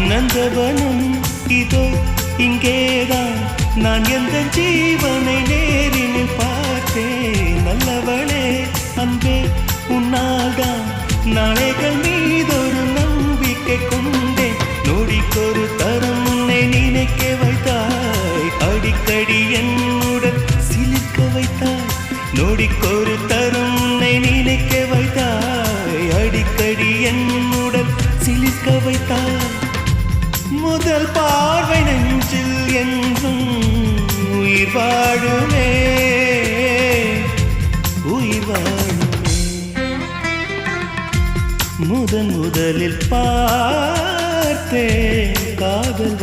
நந்தவனம் இதோ இங்கேதான் நான் எந்த ஜீவனை நேரினில் பார்த்தேன் நல்லவளே அன்பே உன்னால்தான் நாளைகள் மீதொரு நம்பிக்கை கொண்டேன் நொடிக்கொரு தரம் உன்னை நினைக்க வைத்தாய் அடிக்கடி என்னுடன் சிலிர்க்க வைத்தாய் நொடிக்கொரு தரம் உன்னை நினைக்க வைத்தாய் அடிக்கடி என்னுடன் சிலிர்க்க வைத்தாய் முதல் பார்வை நெஞ்சில் என்றும் உயிர் வாழுமே உயிர் வாழுமே முதலில் பார்த்தே காதல்